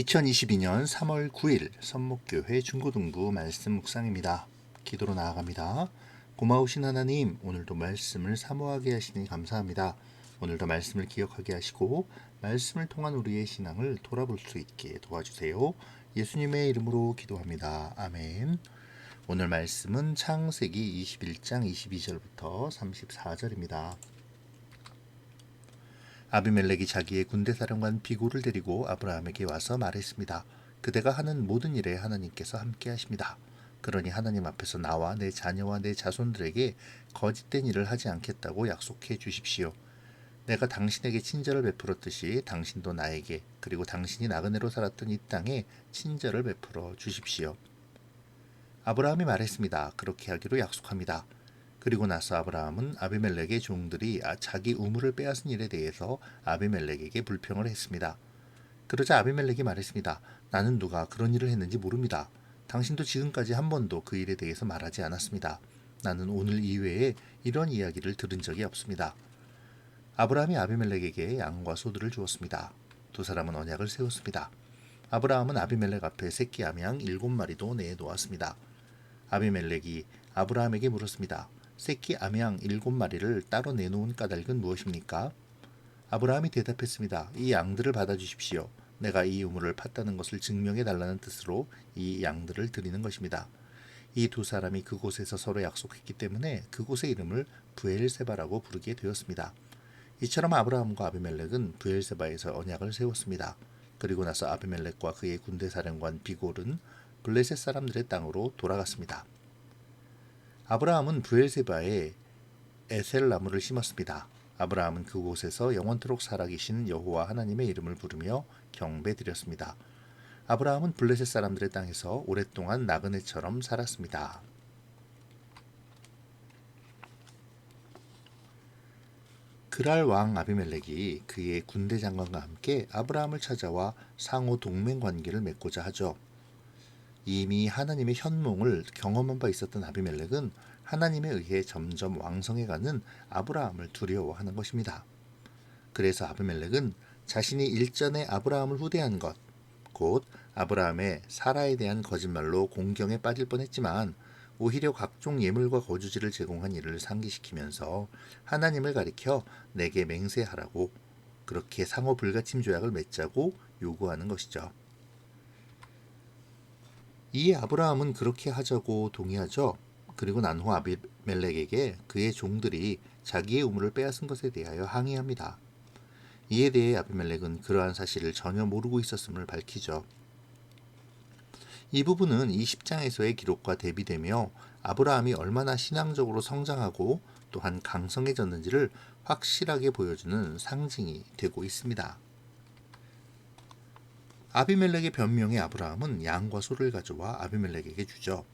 2022년 3월 9일 선목교회 중고등부 말씀 묵상입니다. 기도로 나아갑니다. 고마우신 하나님, 오늘도 말씀을 사모하게 하시니 감사합니다. 오늘도 말씀을 기억하게 하시고 말씀을 통한 우리의 신앙을 돌아볼 수 있게 도와주세요. 예수님의 이름으로 기도합니다. 아멘. 오늘 말씀은 창세기 21장 22절부터 34절입니다. 아비멜렉이 자기의 군대사령관 비골을 데리고 아브라함에게 와서 말했습니다. 그대가 하는 모든 일에 하나님께서 함께 하십니다. 그러니 하나님 앞에서 나와 내 자녀와 내 자손들에게 거짓된 일을 하지 않겠다고 약속해 주십시오. 내가 당신에게 친절을 베풀었듯이 당신도 나에게 그리고 당신이 나그네로 살았던 이 땅에 친절을 베풀어 주십시오. 아브라함이 말했습니다. 그렇게 하기로 약속합니다. 그리고 나서 아브라함은 아비멜렉의 종들이 자기 우물을 빼앗은 일에 대해서 아비멜렉에게 불평을 했습니다. 그러자 아비멜렉이 말했습니다. 나는 누가 그런 일을 했는지 모릅니다. 당신도 지금까지 한 번도 그 일에 대해서 말하지 않았습니다. 나는 오늘 이외에 이런 이야기를 들은 적이 없습니다. 아브라함이 아비멜렉에게 양과 소들을 주었습니다. 두 사람은 언약을 세웠습니다. 아브라함은 아비멜렉 앞에 새끼 암양 7마리도 내놓았습니다. 아비멜렉이 아브라함에게 물었습니다. 새끼 암양 7마리를 따로 내놓은 까닭은 무엇입니까? 아브라함이 대답했습니다. 이 양들을 받아주십시오. 내가 이 우물을 팠다는 것을 증명해 달라는 뜻으로 이 양들을 드리는 것입니다. 이 두 사람이 그곳에서 서로 약속했기 때문에 그곳의 이름을 브엘세바라고 부르게 되었습니다. 이처럼 아브라함과 아비멜렉은 브엘세바에서 언약을 세웠습니다. 그리고 나서 아비멜렉과 그의 군대사령관 비골은 블레셋 사람들의 땅으로 돌아갔습니다. 아브라함은 브엘세바에 에셀나무를 심었습니다. 아브라함은 그곳에서 영원토록 살아계신 여호와 하나님의 이름을 부르며 경배드렸습니다. 아브라함은 블레셋 사람들의 땅에서 오랫동안 나그네처럼 살았습니다. 그랄 왕 아비멜렉이 그의 군대 장관과 함께 아브라함을 찾아와 상호 동맹 관계를 맺고자 하죠. 이미 하나님의 현몽을 경험한 바 있었던 아비멜렉은 하나님에 의해 점점 왕성해가는 아브라함을 두려워하는 것입니다. 그래서 아비멜렉은 자신이 일전에 아브라함을 후대한 것, 곧 아브라함의 사라에 대한 거짓말로 공경에 빠질 뻔했지만 오히려 각종 예물과 거주지를 제공한 이를 상기시키면서 하나님을 가리켜 내게 맹세하라고 그렇게 상호 불가침 조약을 맺자고 요구하는 것이죠. 이에 아브라함은 그렇게 하자고 동의하죠. 그리고 난 후 아비멜렉에게 그의 종들이 자기의 우물을 빼앗은 것에 대하여 항의합니다. 이에 대해 아비멜렉은 그러한 사실을 전혀 모르고 있었음을 밝히죠. 이 부분은 20장에서의 기록과 대비되며 아브라함이 얼마나 신앙적으로 성장하고 또한 강성해졌는지를 확실하게 보여주는 상징이 되고 있습니다. 아비멜렉의 변명에 아브라함은 양과 소를 가져와 아비멜렉에게 주죠.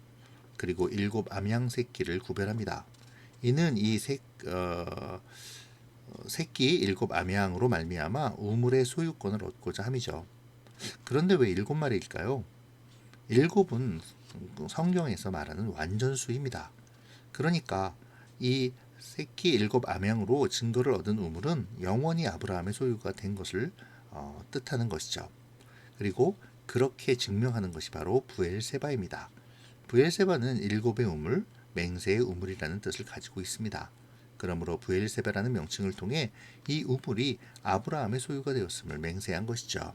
그리고 7 암양 새끼를 구별합니다. 이는 이 새끼 7 암양으로 말미암아 우물의 소유권을 얻고자 함이죠. 그런데 왜 7마리일까요? 7은 성경에서 말하는 완전수입니다. 그러니까 이 새끼 7 암양으로 증거를 얻은 우물은 영원히 아브라함의 소유가 된 것을 뜻하는 것이죠. 그리고 그렇게 증명하는 것이 바로 브엘세바입니다. 브엘세바는 7의 우물, 맹세의 우물이라는 뜻을 가지고 있습니다. 그러므로 브엘세바라는 명칭을 통해 이 우물이 아브라함의 소유가 되었음을 맹세한 것이죠.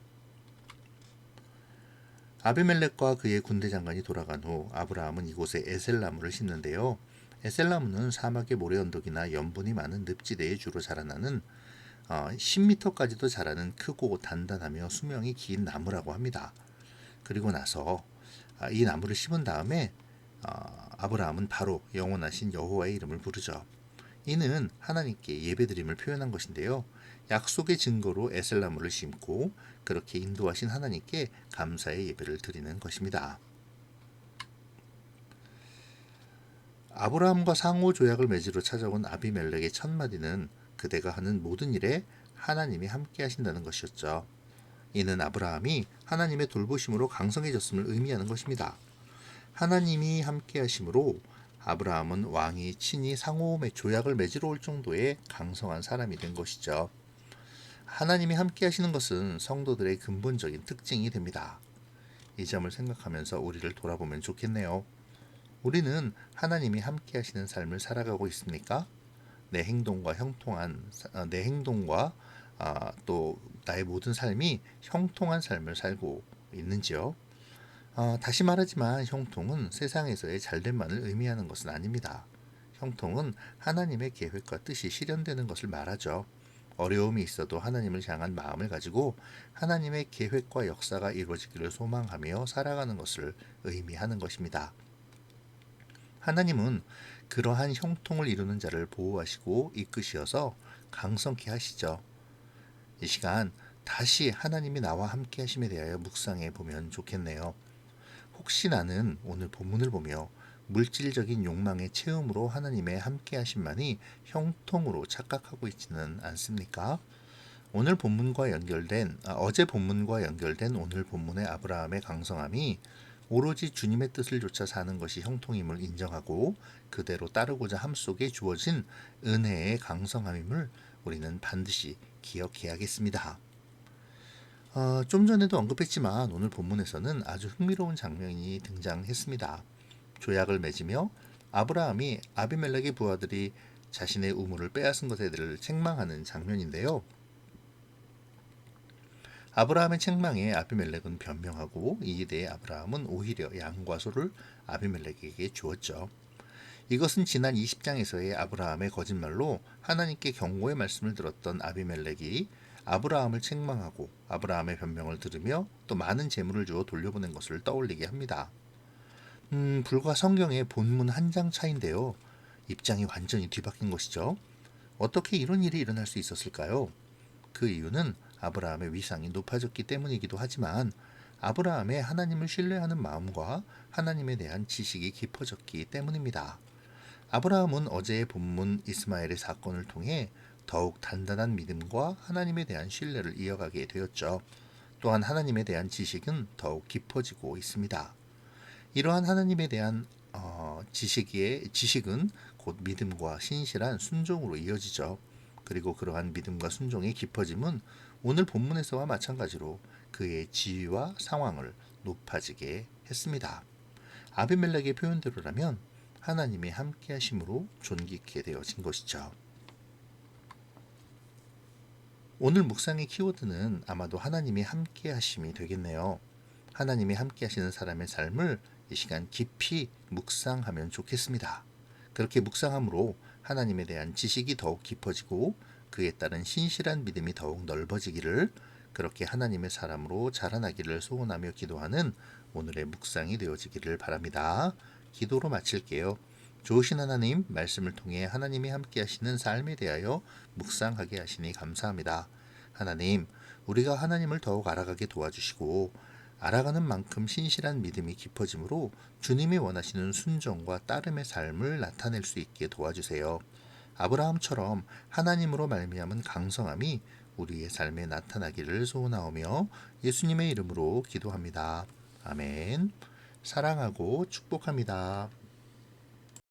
아비멜렉과 그의 군대 장관이 돌아간 후 아브라함은 이곳에 에셀나무를 심는데요. 에셀나무는 사막의 모래 언덕이나 염분이 많은 늪지대에 주로 자라나는 10m까지도 자라는 크고 단단하며 수명이 긴 나무라고 합니다. 그리고 나서 이 나무를 심은 다음에 아브라함은 바로 영원하신 여호와의 이름을 부르죠. 이는 하나님께 예배드림을 표현한 것인데요. 약속의 증거로 에셀나무를 심고 그렇게 인도하신 하나님께 감사의 예배를 드리는 것입니다. 아브라함과 상호 조약을 맺으러 찾아온 아비멜렉의 첫 마디는 그대가 하는 모든 일에 하나님이 함께 하신다는 것이었죠. 이는 아브라함이 하나님의 돌보심으로 강성해졌음을 의미하는 것입니다. 하나님이 함께 하심으로 아브라함은 왕이 친히 상호 조약을 맺으러 올 정도의 강성한 사람이 된 것이죠. 하나님이 함께 하시는 것은 성도들의 근본적인 특징이 됩니다. 이 점을 생각하면서 우리를 돌아보면 좋겠네요. 우리는 하나님이 함께 하시는 삶을 살아가고 있습니까? 내 행동과 또 나의 모든 삶이 형통한 삶을 살고 있는지요? 다시 말하지만 형통은 세상에서의 잘됨만을 의미하는 것은 아닙니다. 형통은 하나님의 계획과 뜻이 실현되는 것을 말하죠. 어려움이 있어도 하나님을 향한 마음을 가지고 하나님의 계획과 역사가 이루어지기를 소망하며 살아가는 것을 의미하는 것입니다. 하나님은 그러한 형통을 이루는 자를 보호하시고 이끄시어서 강성케 하시죠. 이 시간 다시 하나님이 나와 함께 하심에 대하여 묵상해 보면 좋겠네요. 혹시 나는 오늘 본문을 보며 물질적인 욕망의 채움으로 하나님의 함께 하심만이 형통으로 착각하고 있지는 않습니까? 어제 본문과 연결된 오늘 본문의 아브라함의 강성함이 오로지 주님의 뜻을 좇아 사는 것이 형통임을 인정하고 그대로 따르고자 함 속에 주어진 은혜의 강성함임을 우리는 반드시 기억해야겠습니다. 좀 전에도 언급했지만 오늘 본문에서는 아주 흥미로운 장면이 등장했습니다. 조약을 맺으며 아브라함이 아비멜렉의 부하들이 자신의 우물을 빼앗은 것에 대해 책망하는 장면인데요. 아브라함의 책망에 아비멜렉은 변명하고 이에 대해 아브라함은 오히려 양과 소를 아비멜렉에게 주었죠. 이것은 지난 20장에서의 아브라함의 거짓말로 하나님께 경고의 말씀을 들었던 아비멜렉이 아브라함을 책망하고 아브라함의 변명을 들으며 또 많은 재물을 주어 돌려보낸 것을 떠올리게 합니다. 불과 성경의 본문 한 장 차인데요. 입장이 완전히 뒤바뀐 것이죠. 어떻게 이런 일이 일어날 수 있었을까요? 그 이유는 아브라함의 위상이 높아졌기 때문이기도 하지만 아브라함의 하나님을 신뢰하는 마음과 하나님에 대한 지식이 깊어졌기 때문입니다. 아브라함은 어제의 본문 이스마엘의 사건을 통해 더욱 단단한 믿음과 하나님에 대한 신뢰를 이어가게 되었죠. 또한 하나님에 대한 지식은 더욱 깊어지고 있습니다. 이러한 하나님에 대한 지식은 곧 믿음과 신실한 순종으로 이어지죠. 그리고 그러한 믿음과 순종의 깊어짐은 오늘 본문에서와 마찬가지로 그의 지위와 상황을 높아지게 했습니다. 아비멜렉의 표현대로라면 하나님이 함께 하심으로 존귀케 되어진 것이죠. 오늘 묵상의 키워드는 아마도 하나님이 함께 하심이 되겠네요. 하나님이 함께 하시는 사람의 삶을 이 시간 깊이 묵상하면 좋겠습니다. 그렇게 묵상함으로 하나님에 대한 지식이 더욱 깊어지고 그에 따른 신실한 믿음이 더욱 넓어지기를, 그렇게 하나님의 사람으로 자라나기를 소원하며 기도하는 오늘의 묵상이 되어지기를 바랍니다. 기도로 마칠게요. 좋으신 하나님, 말씀을 통해 하나님이 함께 하시는 삶에 대하여 묵상하게 하시니 감사합니다. 하나님, 우리가 하나님을 더욱 알아가게 도와주시고 알아가는 만큼 신실한 믿음이 깊어지므로 주님이 원하시는 순종과 따름의 삶을 나타낼 수 있게 도와주세요. 아브라함처럼 하나님으로 말미암은 강성함이 우리의 삶에 나타나기를 소원하오며 예수님의 이름으로 기도합니다. 아멘. 사랑하고 축복합니다.